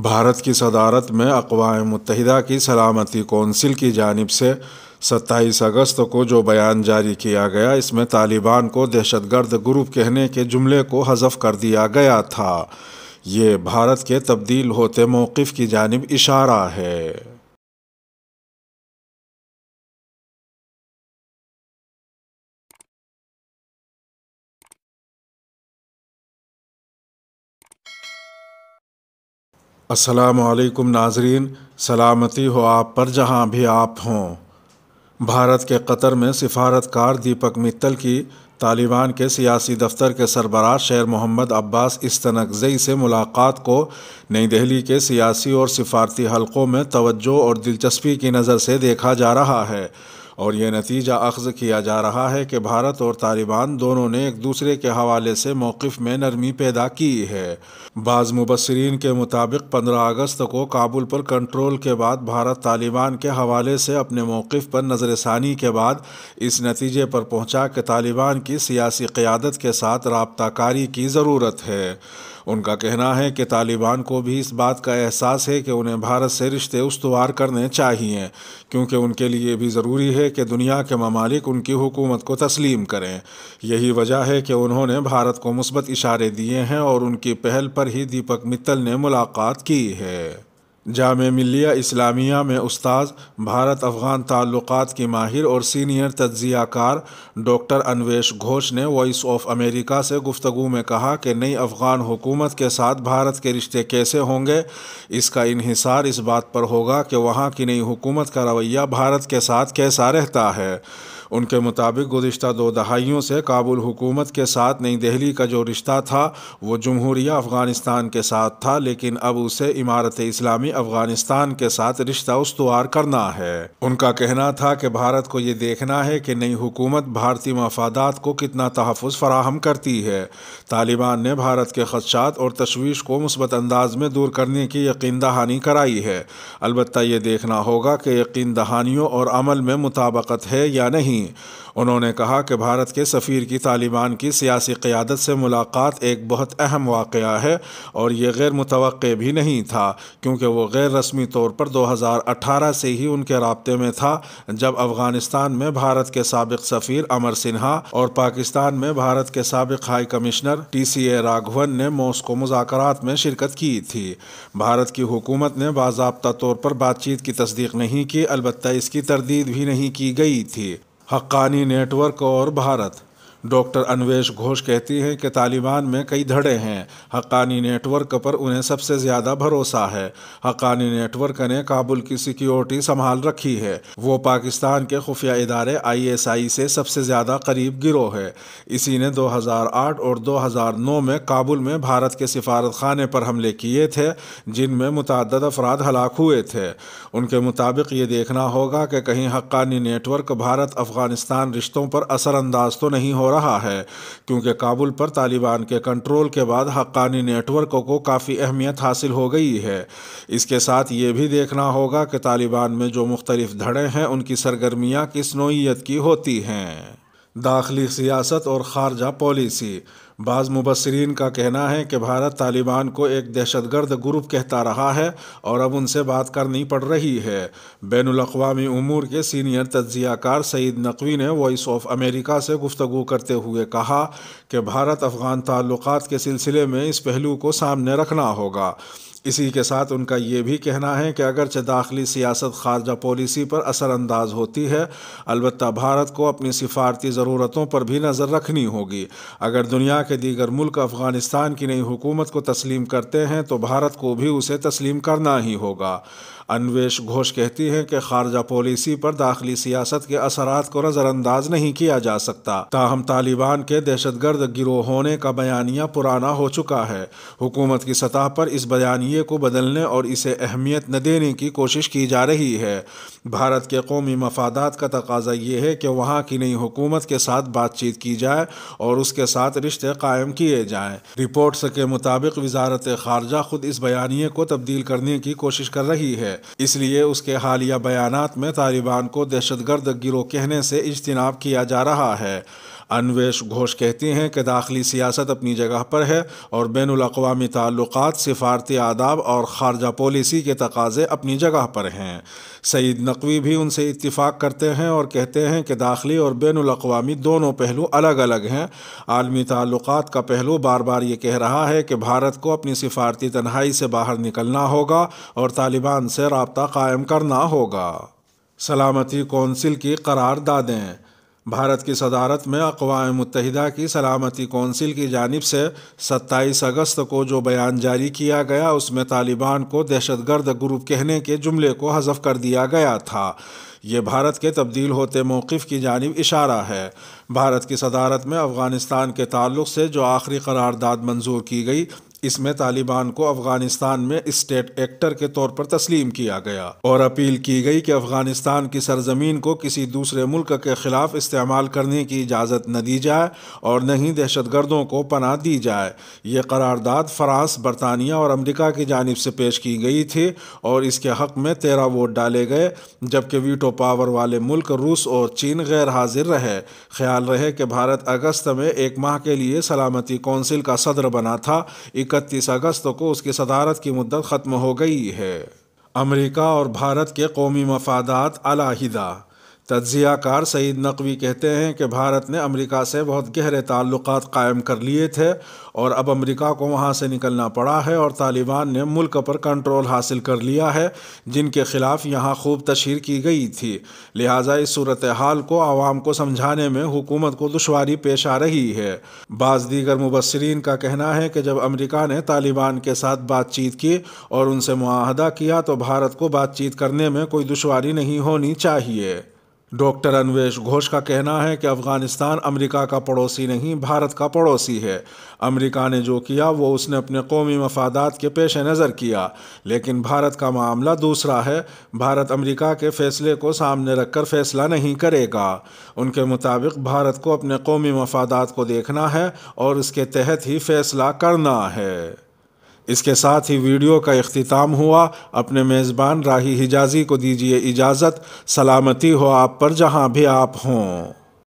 بھارت کی صدارت میں اقوام متحدہ کی سلامتی کونسل کی جانب سے 27 اگست کو جو بیان جاری کیا گیا، اس میں طالبان کو دہشت گرد گروپ کہنے کے جملے کو حذف کر دیا گیا تھا۔ یہ بھارت کے تبدیل ہوتے موقف کی جانب اشارہ ہے۔ السلام علیکم ناظرین، سلامتی ہو آپ پر جہاں بھی آپ ہوں۔ بھارت کے قطر میں سفارتکار دیپک متل کی طالبان کے سیاسی دفتر کے سربراہ شیر محمد عباس استنکزئی سے ملاقات کو نئی دہلی کے سیاسی اور سفارتی حلقوں میں توجہ اور دلچسپی کی نظر سے دیکھا جا رہا ہے، اور یہ نتیجہ اخذ کیا جا رہا ہے کہ بھارت اور طالبان دونوں نے ایک دوسرے کے حوالے سے موقف میں نرمی پیدا کی ہے۔ بعض مبصرین کے مطابق 15 اگست کو کابل پر کنٹرول کے بعد بھارت طالبان کے حوالے سے اپنے موقف پر نظر ثانی کے بعد اس نتیجے پر پہنچا کہ طالبان کی سیاسی قیادت کے ساتھ رابطہ کاری کی ضرورت ہے۔ ان کا کہنا ہے کہ طالبان کو بھی اس بات کا احساس ہے کہ انہیں بھارت سے رشتے استوار کرنے چاہیے، کیونکہ ان کے لیے بھی ضروری ہے کہ دنیا کے ممالک ان کی حکومت کو تسلیم کریں۔ یہی وجہ ہے کہ انہوں نے بھارت کو مثبت اشارے دیے ہیں اور ان کی پہل پر ہی دیپک متل نے ملاقات کی ہے۔ جامعہ ملیہ اسلامیہ میں استاذ، بھارت افغان تعلقات کی ماہر اور سینئر تجزیہ کار ڈاکٹر انویش گھوش نے وائس آف امریکہ سے گفتگو میں کہا کہ نئی افغان حکومت کے ساتھ بھارت کے رشتے کیسے ہوں گے، اس کا انحصار اس بات پر ہوگا کہ وہاں کی نئی حکومت کا رویہ بھارت کے ساتھ کیسا رہتا ہے۔ ان کے مطابق گزشتہ 2 دہائیوں سے کابل حکومت کے ساتھ نئی دہلی کا جو رشتہ تھا وہ جمہوریہ افغانستان کے ساتھ تھا، لیکن اب اسے امارت اسلامی افغانستان کے ساتھ رشتہ استوار کرنا ہے۔ ان کا کہنا تھا کہ بھارت کو یہ دیکھنا ہے کہ نئی حکومت بھارتی مفادات کو کتنا تحفظ فراہم کرتی ہے۔ طالبان نے بھارت کے خدشات اور تشویش کو مثبت انداز میں دور کرنے کی یقین دہانی کرائی ہے، البتہ یہ دیکھنا ہوگا کہ یقین دہانیوں اور عمل میں مطابقت ہے یا نہیں۔ انہوں نے کہا کہ بھارت کے سفیر کی طالبان کی سیاسی قیادت سے ملاقات ایک بہت اہم واقعہ ہے، اور یہ غیر متوقع بھی نہیں تھا، کیونکہ وہ غیر رسمی طور پر 2018 سے ہی ان کے رابطے میں تھا، جب افغانستان میں بھارت کے سابق سفیر امر سنہا اور پاکستان میں بھارت کے سابق ہائی کمشنر TCA راگھون نے ماسکو مذاکرات میں شرکت کی تھی۔ بھارت کی حکومت نے باضابطہ طور پر بات چیت کی تصدیق نہیں کی، البتہ اس کی تردید بھی نہیں کی گئی تھی۔ حقانی نیٹ ورک اور بھارت۔ ڈاکٹر انویش گھوش کہتی ہیں کہ طالبان میں کئی دھڑے ہیں۔ حقانی نیٹ ورک پر انہیں سب سے زیادہ بھروسہ ہے۔ حقانی نیٹ ورک نے کابل کی سیکیورٹی سنبھال رکھی ہے۔ وہ پاکستان کے خفیہ ادارے ISI سے سب سے زیادہ قریب گروہ ہے۔ اسی نے 2008 اور 2009 میں کابل میں بھارت کے سفارت خانے پر حملے کیے تھے، جن میں متعدد افراد ہلاک ہوئے تھے۔ ان کے مطابق یہ دیکھنا ہوگا کہ کہیں حقانی نیٹ ورک بھارت افغانستان رشتوں پر اثر انداز تو نہیں ہو رہا ہے، کیونکہ کابل پر طالبان کے کنٹرول کے بعد حقانی نیٹ ورک کو کافی اہمیت حاصل ہو گئی ہے۔ اس کے ساتھ یہ بھی دیکھنا ہوگا کہ طالبان میں جو مختلف دھڑے ہیں ان کی سرگرمیاں کس نوعیت کی ہوتی ہیں۔ داخلی سیاست اور خارجہ پالیسی۔ بعض مبصرین کا کہنا ہے کہ بھارت طالبان کو ایک دہشت گرد گروپ کہتا رہا ہے اور اب ان سے بات کرنی پڑ رہی ہے۔ بین الاقوامی امور کے سینئر تجزیہ کار سعید نقوی نے وائس آف امریکہ سے گفتگو کرتے ہوئے کہا کہ بھارت افغان تعلقات کے سلسلے میں اس پہلو کو سامنے رکھنا ہوگا۔ اسی کے ساتھ ان کا یہ بھی کہنا ہے کہ اگرچہ داخلی سیاست خارجہ پالیسی پر اثر انداز ہوتی ہے، البتہ بھارت کو اپنی سفارتی ضرورتوں پر بھی نظر رکھنی ہوگی۔ اگر دنیا کے دیگر ملک افغانستان کی نئی حکومت کو تسلیم کرتے ہیں تو بھارت کو بھی اسے تسلیم کرنا ہی ہوگا۔ انویش گھوش کہتی ہیں کہ خارجہ پالیسی پر داخلی سیاست کے اثرات کو نظر انداز نہیں کیا جا سکتا، تاہم طالبان کے دہشت گرد گروہ ہونے کا بیانیہ پرانا ہو چکا ہے۔ حکومت کی سطح پر اس بیانیے کو بدلنے اور اسے اہمیت نہ دینے کی کوشش کی جا رہی ہے۔ بھارت کے قومی مفادات کا تقاضا یہ ہے کہ وہاں کی نئی حکومت کے ساتھ بات چیت کی جائے اور اس کے ساتھ رشتے قائم کیے جائیں۔ رپورٹس کے مطابق وزارت خارجہ خود اس بیانیے کو تبدیل کرنے کی کوشش کر رہی ہے، اس لیے اس کے حالیہ بیانات میں طالبان کو دہشت گرد گروہ کہنے سے اجتناب کیا جا رہا ہے۔ انویش گھوش کہتی ہیں کہ داخلی سیاست اپنی جگہ پر ہے اور بین الاقوامی تعلقات، سفارتی آداب اور خارجہ پالیسی کے تقاضے اپنی جگہ پر ہیں۔ سعید نقوی بھی ان سے اتفاق کرتے ہیں اور کہتے ہیں کہ داخلی اور بین الاقوامی دونوں پہلو الگ الگ ہیں۔ عالمی تعلقات کا پہلو بار بار یہ کہہ رہا ہے کہ بھارت کو اپنی سفارتی تنہائی سے باہر نکلنا ہوگا اور طالبان سے رابطہ قائم کرنا ہوگا۔ سلامتی کونسل کی قراردادیں۔ بھارت کی صدارت میں اقوام متحدہ کی سلامتی کونسل کی جانب سے 27 اگست کو جو بیان جاری کیا گیا اس میں طالبان کو دہشت گرد گروپ کہنے کے جملے کو حذف کر دیا گیا تھا۔ یہ بھارت کے تبدیل ہوتے موقف کی جانب اشارہ ہے۔ بھارت کی صدارت میں افغانستان کے تعلق سے جو آخری قرارداد منظور کی گئی اس میں طالبان کو افغانستان میں اسٹیٹ ایکٹر کے طور پر تسلیم کیا گیا اور اپیل کی گئی کہ افغانستان کی سرزمین کو کسی دوسرے ملک کے خلاف استعمال کرنے کی اجازت نہ دی جائے اور نہ ہی دہشت گردوں کو پناہ دی جائے۔ یہ قرارداد فرانس، برطانیہ اور امریکہ کی جانب سے پیش کی گئی تھی اور اس کے حق میں 13 ووٹ ڈالے گئے، جبکہ ویٹو پاور والے ملک روس اور چین غیر حاضر رہے۔ خیال رہے کہ بھارت اگست میں ایک ماہ کے لیے سلامتی کونسل کا صدر بنا تھا۔ 31 اگست کو اس کی صدارت کی مدت ختم ہو گئی ہے۔ امریکہ اور بھارت کے قومی مفادات علیحدہ۔ تجزیہ کار سعید نقوی کہتے ہیں کہ بھارت نے امریکہ سے بہت گہرے تعلقات قائم کر لیے تھے اور اب امریکہ کو وہاں سے نکلنا پڑا ہے اور طالبان نے ملک پر کنٹرول حاصل کر لیا ہے جن کے خلاف یہاں خوب تشہیر کی گئی تھی۔ لہٰذا اس صورتحال کو عوام کو سمجھانے میں حکومت کو دشواری پیش آ رہی ہے۔ بعض دیگر مبصرین کا کہنا ہے کہ جب امریکہ نے طالبان کے ساتھ بات چیت کی اور ان سے معاہدہ کیا تو بھارت کو بات چیت کرنے میں کوئی دشواری نہیں ہونی چاہیے۔ ڈاکٹر انویش گھوش کا کہنا ہے کہ افغانستان امریکہ کا پڑوسی نہیں، بھارت کا پڑوسی ہے۔ امریکہ نے جو کیا وہ اس نے اپنے قومی مفادات کے پیش نظر کیا، لیکن بھارت کا معاملہ دوسرا ہے۔ بھارت امریکہ کے فیصلے کو سامنے رکھ کر فیصلہ نہیں کرے گا۔ ان کے مطابق بھارت کو اپنے قومی مفادات کو دیکھنا ہے اور اس کے تحت ہی فیصلہ کرنا ہے۔ اس کے ساتھ ہی ویڈیو کا اختتام ہوا۔ اپنے میزبان راہی حجازی کو دیجیے اجازت۔ سلامتی ہو آپ پر جہاں بھی آپ ہوں۔